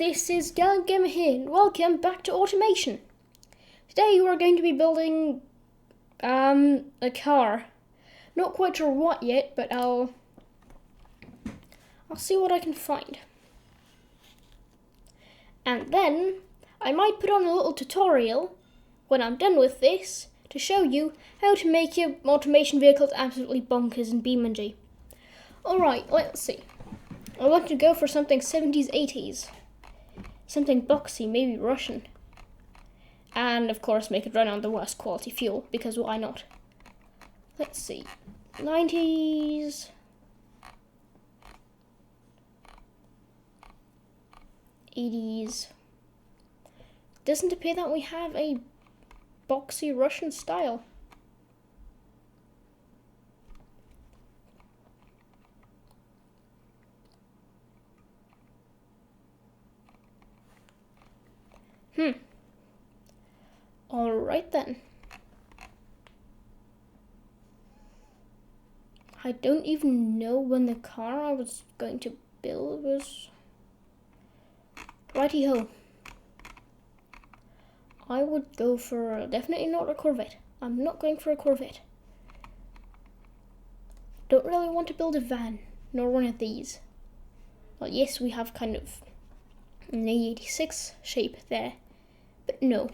this is Gamer here, and welcome back to automation. Today we're going to be building a car. Not quite sure what yet, but I'll see what I can find. And then I might put on a little tutorial when I'm done with this to show you how to make your automation vehicles absolutely bonkers in Beamng. Alright, let's see. I want to go for something 70s, 80s. Something boxy, maybe Russian. And of course make it run on the worst quality fuel, because why not? Let's see. 90s. 80s. Doesn't appear that we have a boxy Russian style. Alright then. I don't even know when the car I was going to build was. Righty-ho. I would go for definitely not a Corvette. I'm not going for a Corvette. Don't really want to build a van, nor one of these. Well, yes, we have kind of an A86 shape there, but no,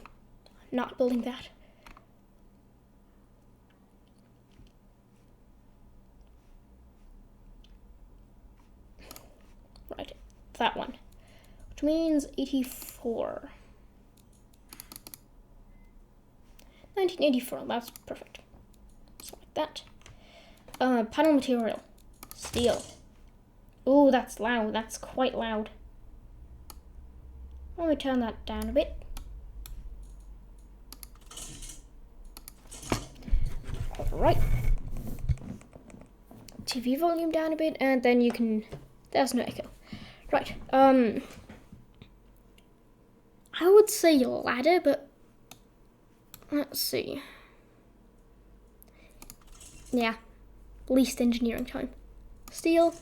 I'm not building that. Right, that one, which means 84. 1984, that's perfect. So like that. Panel material, steel. Oh, that's loud, that's quite loud. Let me turn that down a bit. Alright. TV volume down a bit, and then you can, there's no echo. Right, I would say ladder, but let's see. Yeah, least engineering time. Steel.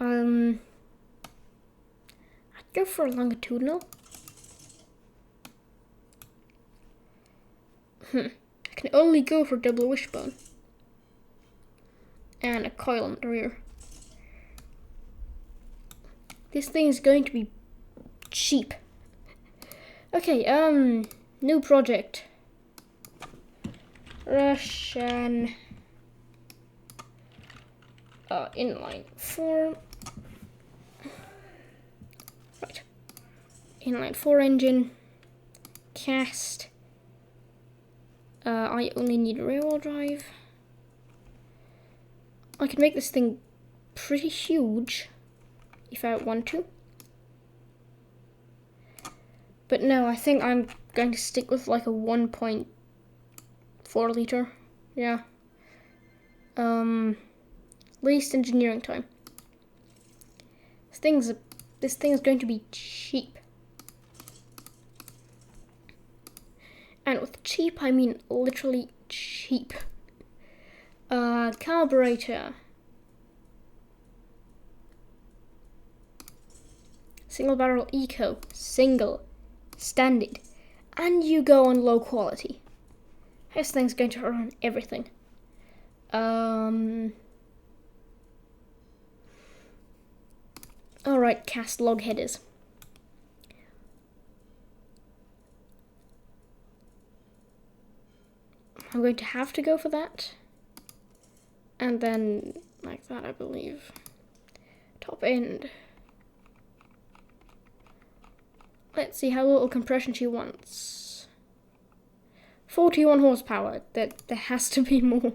I'd go for a longitudinal. I can only go for double wishbone. And a coil in the rear. This thing is going to be cheap. Okay, new project. Russian inline 4. Right. Inline 4 engine. Cast. I only need a rear-wheel drive. I can make this thing pretty huge if I want to. But no, I think I'm going to stick with like a 1.4 liter. Yeah. Least engineering time. This thing is going to be cheap. And with cheap, I mean literally cheap. Carburetor. Single barrel eco. Single. Standard. And you go on low quality. This thing's going to run everything. Alright, cast log headers. I'm going to have to go for that. And then, like that, I believe. Top end. Let's see how little compression she wants. 41 horsepower. There has to be more.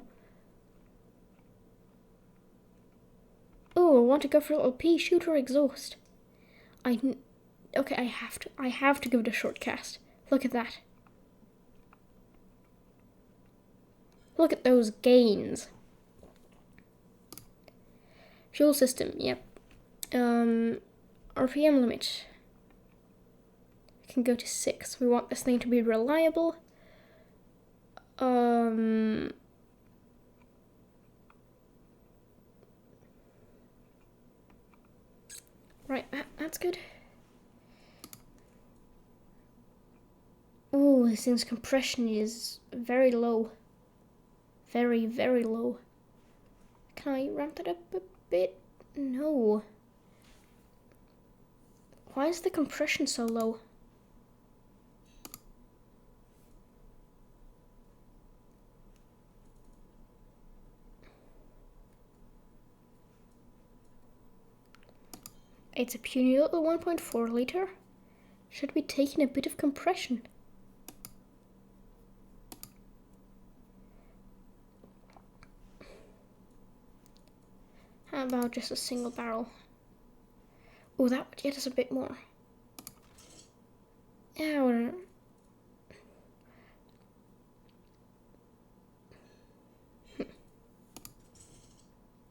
Oh, I want to go for a little pea shooter exhaust. Okay, I have to give it a short cast. Look at that. Look at those gains. Fuel system, yep. RPM limit. I can go to 6. We want this thing to be reliable. Right, that's good. Oh, this thing's compression is very low. Very, very low. Can I ramp that up a bit? No. Why is the compression so low? It's a puny little 1.4 liter. Should be taking a bit of compression. How about just a single barrel? Oh, that would get us a bit more. Yeah, we're...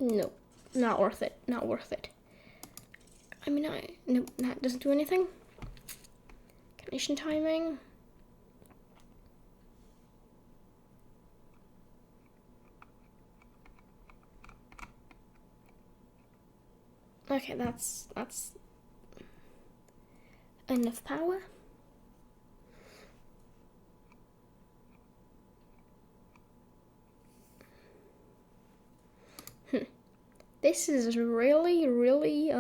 No, not worth it. Not worth it. I mean, no, that doesn't do anything. Ignition timing. Okay, that's enough power. This is really, really,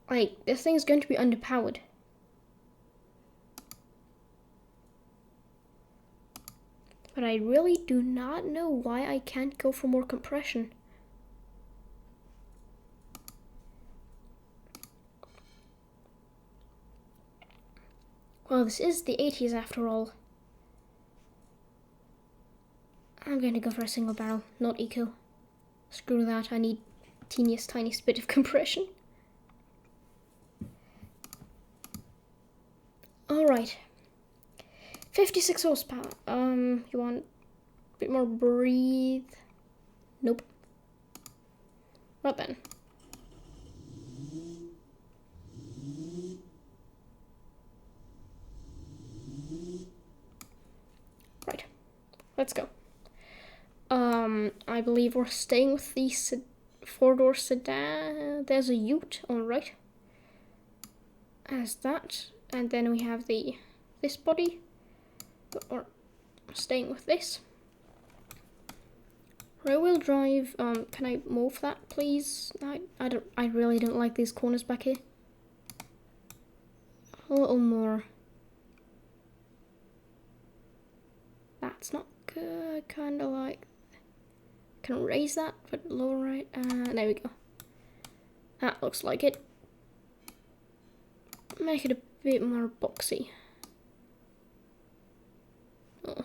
like, this thing's going to be underpowered. But I really do not know why I can't go for more compression. Well, this is the 80s after all. I'm going to go for a single barrel, not eco. Screw that, I need teeniest, tiniest bit of compression. Alright. 56 horsepower. You want a bit more breathe? Nope. Right then. Right. Let's go. I believe we're staying with the four-door sedan. There's a Ute on the right. As that. And then we have this body. But we're staying with this. Rear-wheel drive. Can I move that, please? I really don't like these corners back here. A little more. That's not good. Kind of like. Can raise that, but lower right. There we go. That looks like it. Make it a bit more boxy. Oh.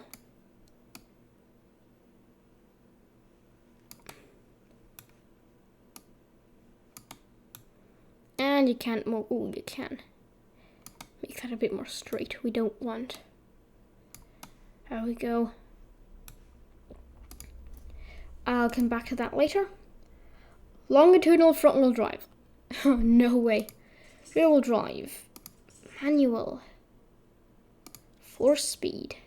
And you can't move. Oh, you can. Make that a bit more straight. We don't want. There we go. I'll come back to that later. Longitudinal front-wheel drive. No way. Rear-wheel drive. Manual. 4-speed.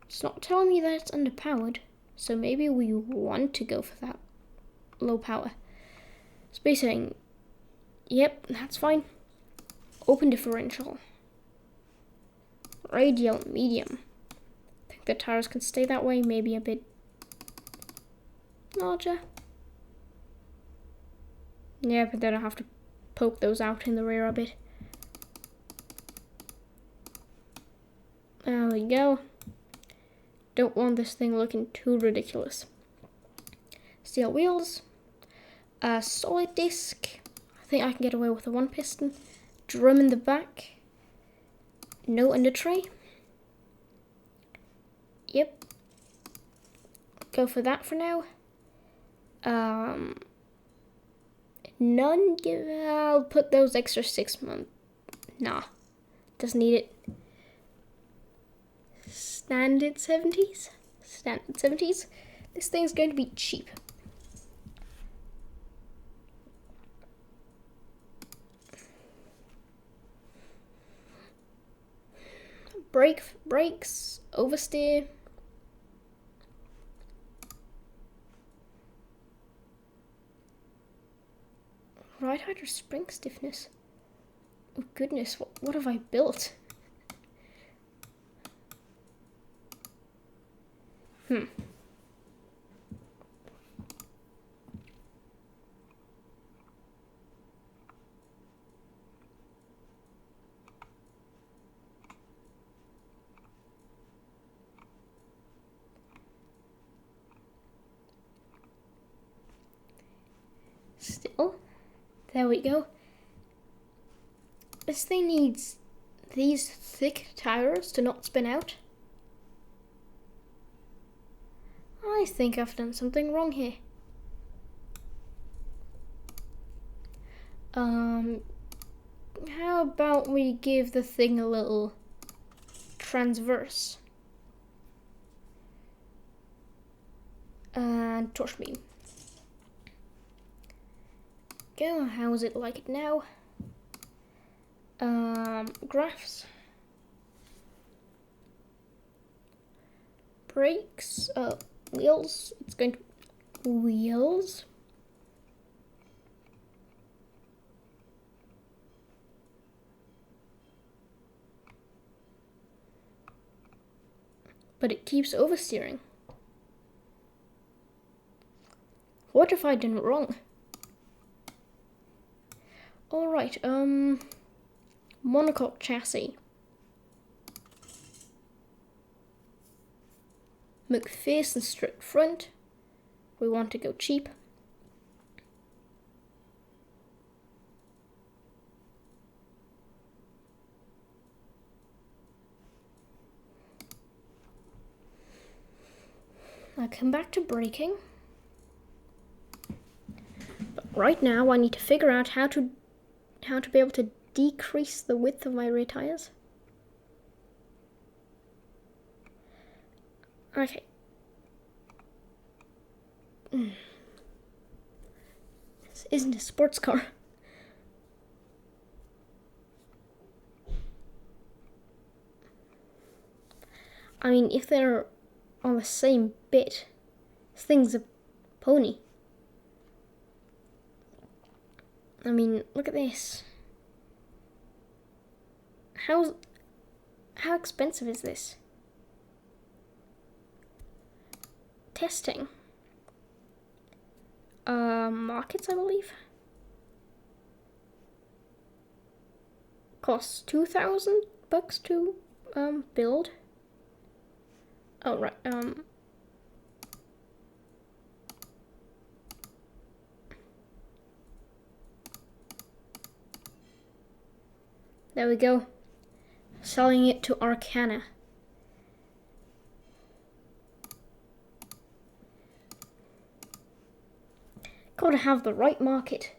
It's not telling me that it's underpowered, so maybe we want to go for that low power. Space saying, yep, that's fine. Open differential. Radial, medium. I think the tires can stay that way, maybe a bit larger. Yeah, but then I have to poke those out in the rear a bit. There we go. Don't want this thing looking too ridiculous. Steel wheels. Solid disc. I think I can get away with a 1 piston. Drum in the back. No under tray. Yep. Go for that for now. None. I'll put those extra 6 months. Nah. Doesn't need it. Standard 70s. Standard 70s. This thing's going to be cheap. Brakes, oversteer. Right. right height or spring stiffness? Oh goodness, what have I built? Still, there we go. This thing needs these thick tires to not spin out. I think I've done something wrong here. How about we give the thing a little transverse and torch beam. Go, how is it like it now? Graphs, brakes, wheels. It's going to wheels. But it keeps oversteering. What if I did it wrong? Alright, monocoque chassis. McPherson straight front. We want to go cheap. I'll come back to braking. But right now I need to figure out how to be able to decrease the width of my rear tires. Okay. This isn't a sports car. I mean, if they're on the same bit, this thing's a pony. I mean, look at this. How expensive is this? Testing. Markets, I believe. Costs $2,000 to build. Oh right. There we go. Selling it to Arcana. Gotta have the right market.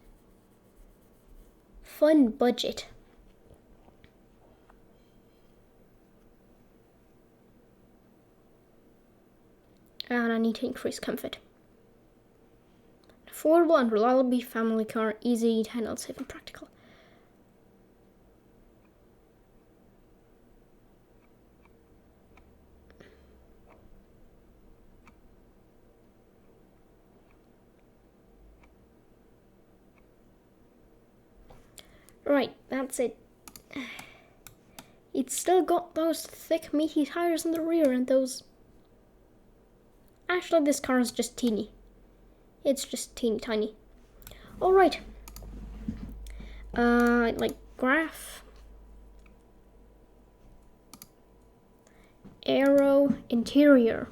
Fun budget. And I need to increase comfort. Affordable and reliable family car, easy to handle, safe and practical. Right, that's it. It's still got those thick, meaty tires in the rear and those... Actually, this car is just teeny. It's just teeny tiny. Alright. Like graph. Aero interior.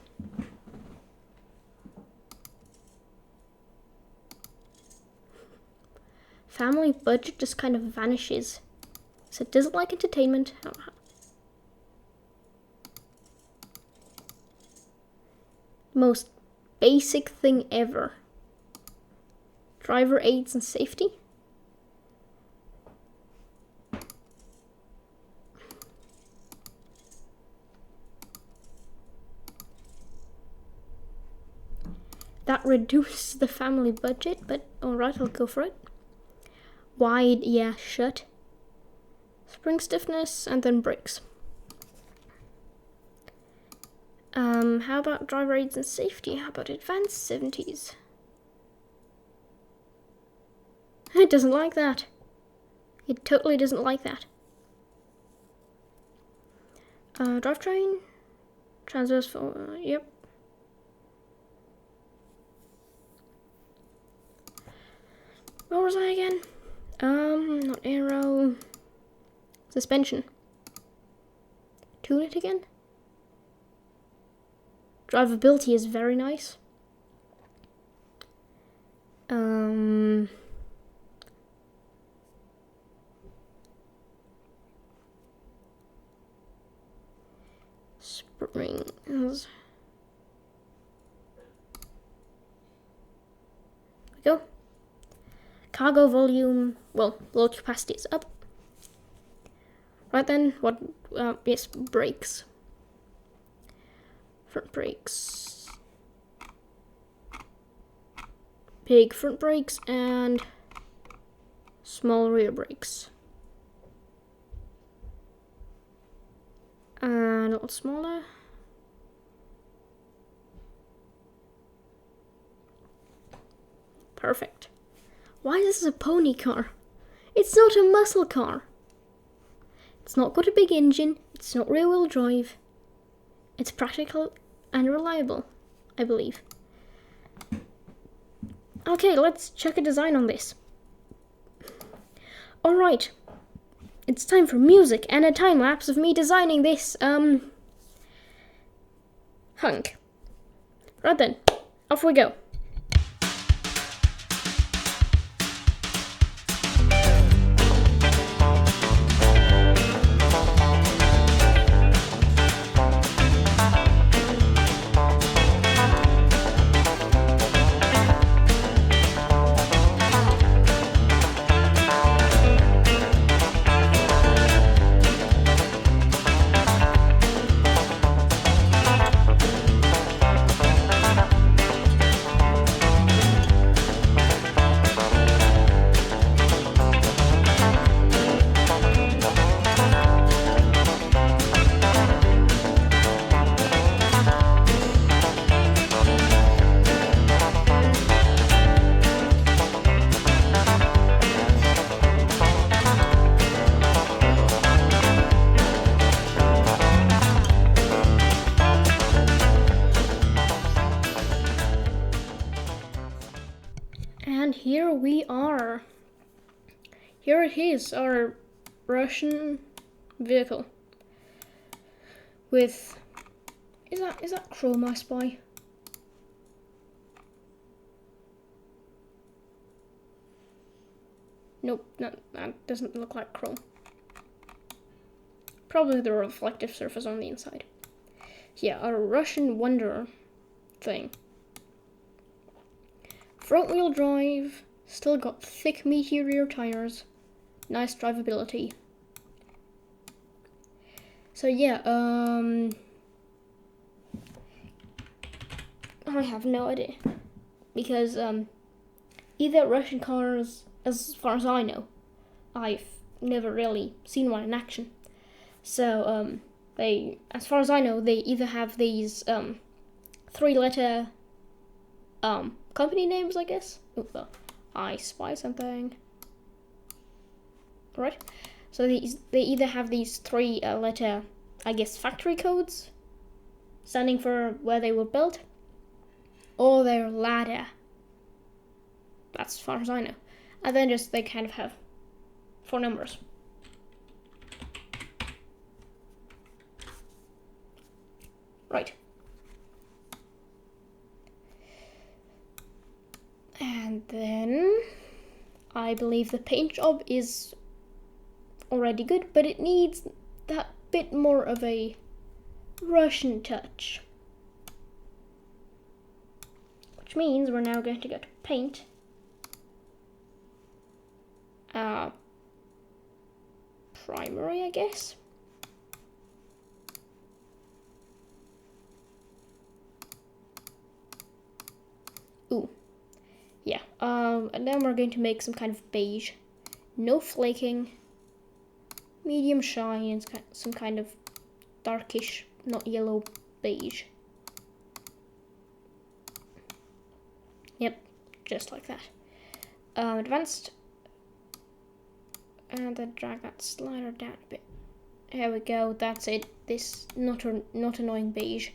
Family budget just kind of vanishes. So it doesn't like entertainment. Most basic thing ever. Driver aids and safety. That reduces the family budget, but alright, I'll go for it. Wide, yeah, shut. Spring stiffness, and then brakes. How about driver aids and safety? How about advanced 70s? It doesn't like that. It totally doesn't like that. Drivetrain. Transverse for, yep. What was I again? Not aero. Suspension. Tune it again. Drivability is very nice. Springs. There we go. Cargo volume, well, load capacity is up. Right then, what, yes, brakes. Front brakes. Big front brakes and small rear brakes. And a little smaller. Perfect. Why is this a pony car? It's not a muscle car. It's not got a big engine. It's not rear-wheel drive. It's practical and reliable, I believe. Okay, let's check a design on this. Alright. It's time for music and a time-lapse of me designing this, hunk. Right then, off we go. And here we are. Here it is, our Russian vehicle. With, is that chrome, I spy? Nope, that doesn't look like chrome. Probably the reflective surface on the inside. Yeah, a Russian Wonder thing. Front wheel drive, still got thick meaty rear tires, nice drivability. So yeah, I have no idea, because either Russian cars, as far as I know, I've never really seen one in action. So they, as far as I know, they either have these 3-letter company names, I guess. Ooh, I spy something. Right. So they either have these 3-letter, I guess, factory codes, standing for where they were built, or their ladder. That's as far as I know. And then just they kind of have 4 numbers. Right. And then I believe the paint job is already good, but it needs that bit more of a Russian touch. Which means we're now going to go to paint. Primary, I guess. Ooh. Yeah, and then we're going to make some kind of beige. No flaking. Medium shine and some kind of darkish, not yellow, beige. Yep, just like that. Advanced And then drag that slider down a bit. There we go, that's it. This not annoying beige.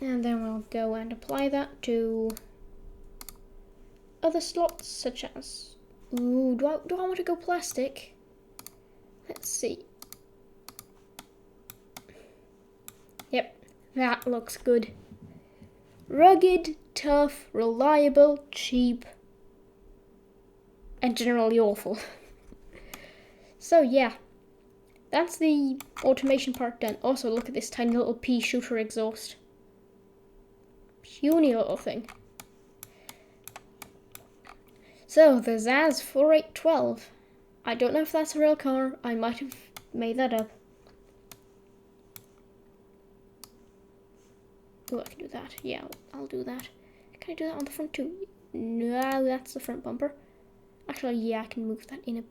And then we'll go and apply that to other slots, such as... Ooh, do I want to go plastic? Let's see. Yep, that looks good. Rugged, tough, reliable, cheap, and generally awful. So yeah, that's the automation part done. Also, look at this tiny little pea shooter exhaust. Puny little thing. So, the ZAZ 4812. I don't know if that's a real car. I might have made that up. Oh, I can do that. Yeah, I'll do that. Can I do that on the front too? No, that's the front bumper. Actually, yeah, I can move that in a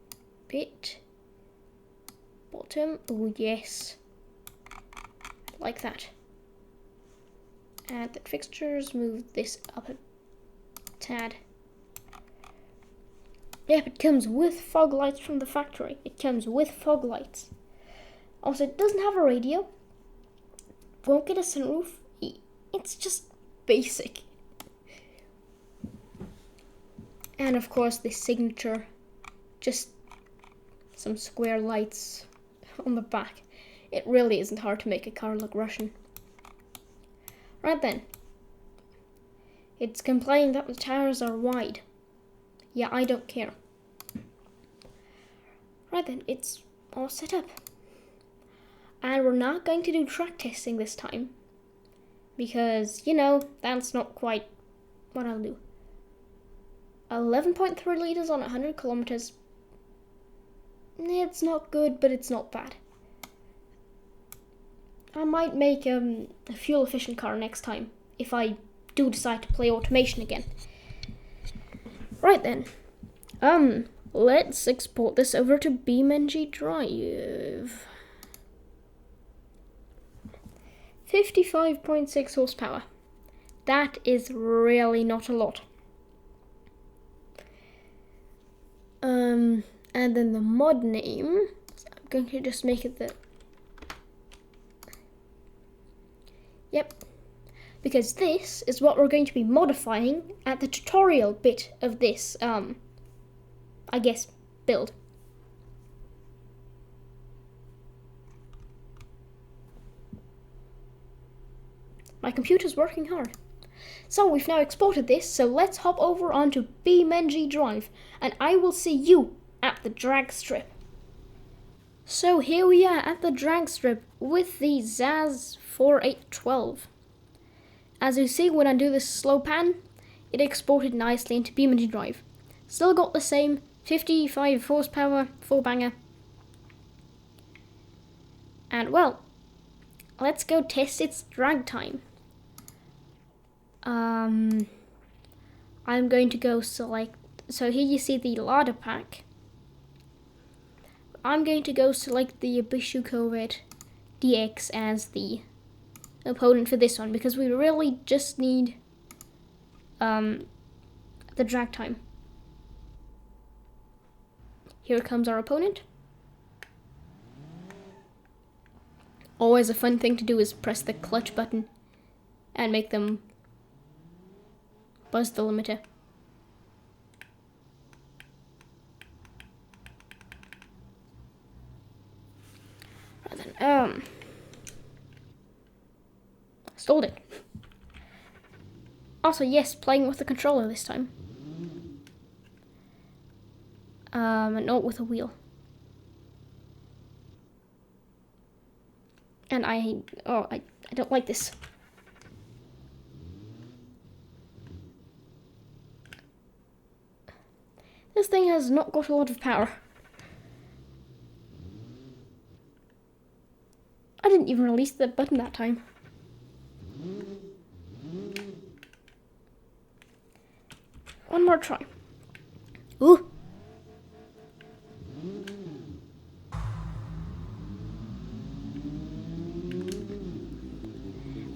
bit. Bottom. Oh, yes. Like that. Add the fixtures. Move this up a tad. Yep, it comes with fog lights from the factory. It comes with fog lights. Also, it doesn't have a radio. Won't get a sunroof. It's just basic. And of course, the signature. Just some square lights on the back. It really isn't hard to make a car look Russian. Right then. It's complaining that the tires are wide. Yeah, I don't care. Right then, it's all set up. And we're not going to do track testing this time. Because, you know, that's not quite what I'll do. 11.3 litres on 100 kilometers. It's not good, but it's not bad. I might make a fuel efficient car next time, if I do decide to play automation again. Right then, let's export this over to Beamng.drive. 55.6 horsepower. That is really not a lot. And then the mod name, I'm going to just make it the... Yep. Because this is what we're going to be modifying at the tutorial bit of this, I guess, build. My computer's working hard. So we've now exported this, so let's hop over onto Beamng.drive, and I will see you at the drag strip. So here we are at the drag strip with the ZAZ 4812. As you see, when I do this slow pan, it exported nicely into Beamng.drive. Still got the same 55 horsepower, 4-banger. And well, let's go test its drag time. I'm going to go select, so here you see the ladder pack. I'm going to go select the Ibishu Corvette DX as the opponent for this one, because we really just need the drag time. Here comes our opponent. Always a fun thing to do is press the clutch button and make them buzz the limiter. Right then, stalled it. Also, yes, playing with the controller this time. And not with a wheel. And I don't like this. This thing has not got a lot of power. I didn't even release the button that time. One more try. Ooh.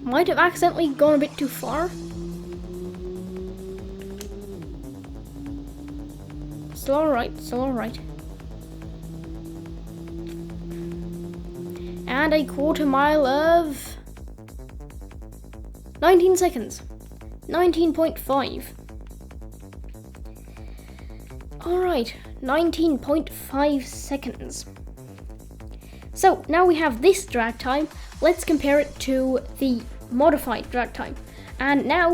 Might have accidentally gone a bit too still alright, still alright. And a quarter mile of 19 seconds. 19.5. Alright, 19.5 seconds. So now we have this drag time. Let's compare it to the modified drag time. And now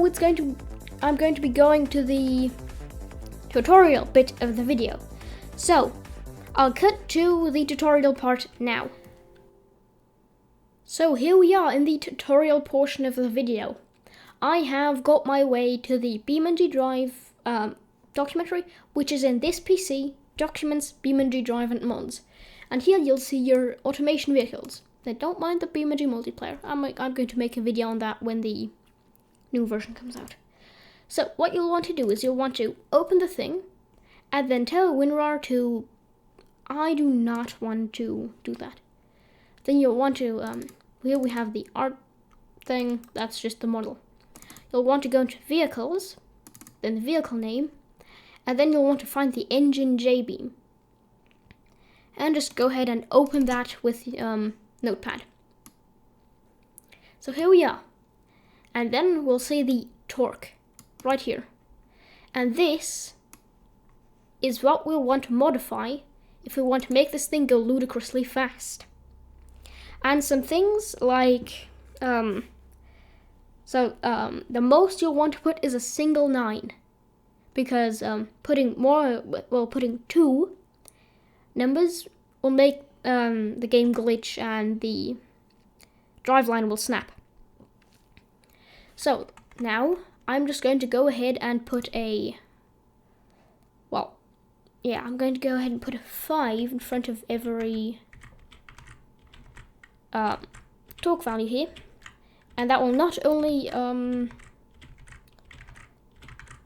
I'm going to be going to the tutorial bit of the video. So I'll cut to the tutorial part now. So here we are in the tutorial portion of the video. I have got my way to the Beamng.drive documentary, which is in this PC, Documents, Beamng.drive and Mods. And here you'll see your automation vehicles. Now don't mind the Beamng multiplayer. I'm going to make a video on that when the new version comes out. So what you'll want to do is you'll want to open the thing and then tell WinRAR to, I do not want to do that. Then you'll want to, here we have the art thing, that's just the model. You'll want to go into vehicles, then the vehicle name, and then you'll want to find the engine JBeam. And just go ahead and open that with Notepad. So here we are. And then we'll see the torque right here. And this is what we'll want to modify if we want to make this thing go ludicrously fast. And some things like, the most you'll want to put is a single 9. Because putting 2 numbers will make the game glitch and the driveline will snap. So now I'm just going to go ahead and put I'm going to go ahead and put a 5 in front of every torque value here, and that will not only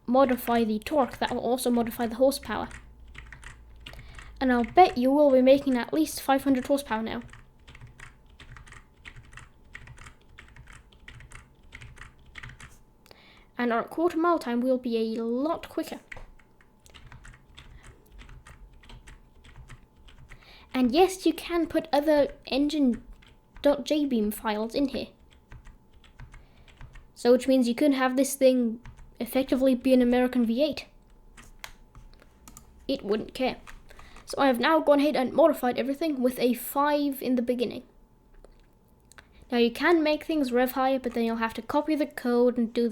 modify the torque, that will also modify the horsepower. And I'll bet you will be making at least 500 horsepower now. And our quarter mile time will be a lot quicker. And yes, you can put other engine.jbeam files in here. So which means you could have this thing effectively be an American V8. It wouldn't care. So I have now gone ahead and modified everything with a 5 in the beginning. Now you can make things rev higher, but then you'll have to copy the code and do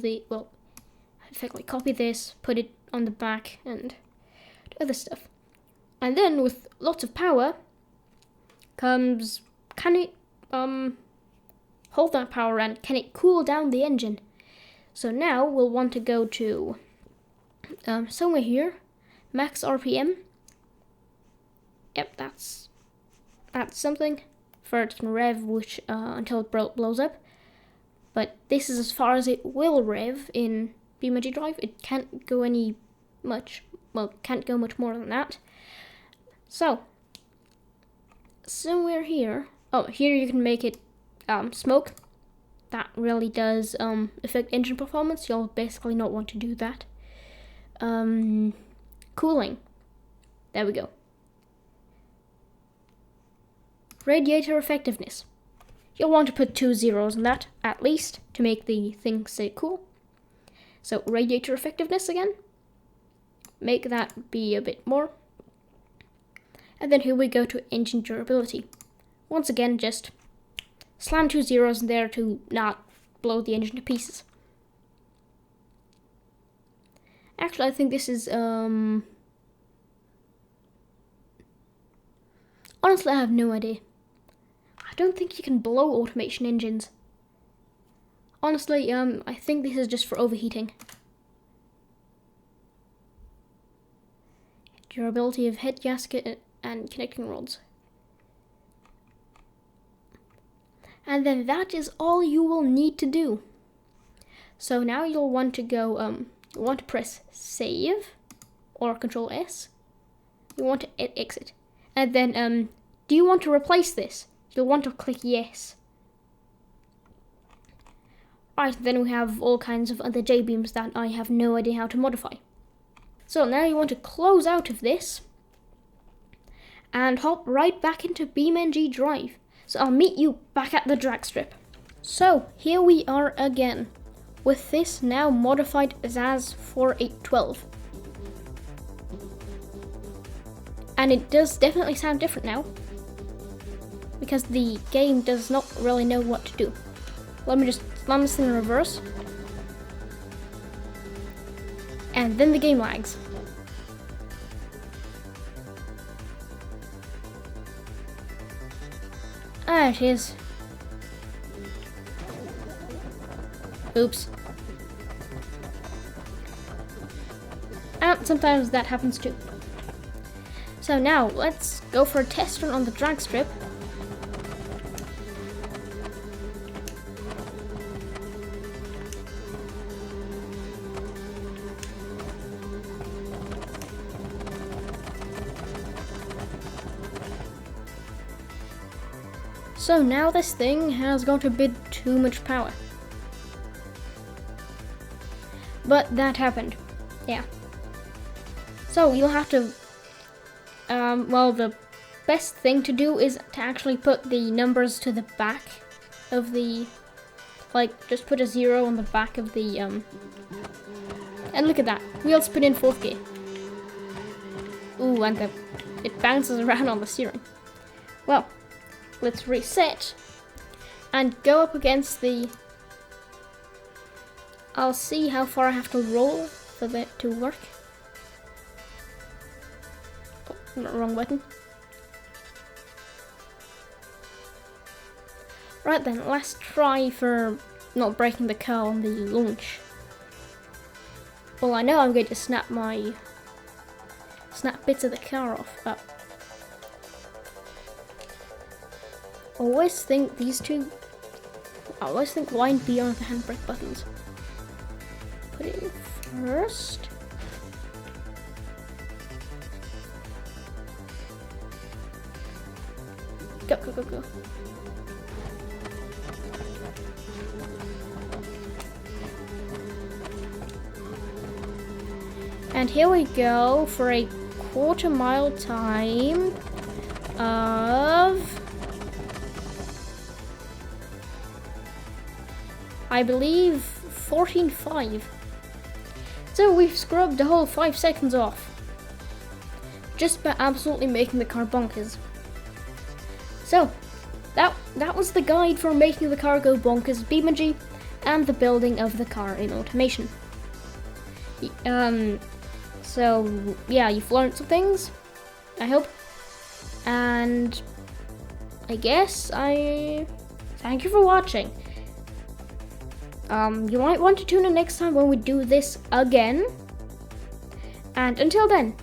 effectively copy this, put it on the back and do other stuff. And then with lots of power comes, can it hold that power and can it cool down the engine? So now we'll want to go to somewhere here, max RPM. Yep, that's something for it can rev until it blows up. But this is as far as it will rev in Beamng.drive. It can't go can't go much more than that. So somewhere here, here you can make it smoke. That really does affect engine performance. You'll basically not want to do that. Cooling. There we go. Radiator effectiveness. You'll want to put 2 zeros in that, at least, to make the thing stay cool. So radiator effectiveness again. Make that be a bit more. And then here we go to engine durability. Once again, just slam 2 zeros in there to not blow the engine to pieces. Actually, I think this is, honestly, I have no idea. I don't think you can blow automation engines. Honestly, I think this is just for overheating. Durability of head gasket and connecting rods. And then that is all you will need to do. So now you'll want to go, you want to press save or Control S. You want to exit. And then, do you want to replace this? You'll want to click yes. Right, then we have all kinds of other JBeams that I have no idea how to modify. So now you want to close out of this and hop right back into Beamng.drive. So I'll meet you back at the drag strip. So here we are again with this now modified ZAZ 4812. And it does definitely sound different now, because the game does not really know what to do. Let me just slam this in reverse. And then the game lags. Ah, it is. Oops. And sometimes that happens too. So now, let's go for a test run on the drag strip. So now this thing has got a bit too much power. But that happened, yeah. So you'll have to, well, the best thing to do is to actually put the numbers to the back of the, like, just put a 0 on the back of the, and look at that, wheel spin in 4th gear. Ooh, and it bounces around on the steering. Well, let's reset and go up against the, I'll see how far I have to roll for that to work. Oh, wrong button. Right then, last try for not breaking the car on the launch. Well, I know I'm going to snap bits of the car off. Always think these two, I always think Y and B are the handbrake buttons. Put it in first. Go, go, go, go. And here we go for a 1/4 mile time of, I believe, 14.5. So we've scrubbed the whole 5 seconds off, just by absolutely making the car bonkers. So that was the guide for making the car go bonkers, Beamng, and the building of the car in automation. So yeah, you've learned some things, I hope, and I guess thank you for watching. You might want to tune in next time when we do this again. And until then,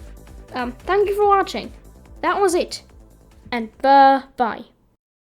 thank you for watching. That was it. And bye-bye.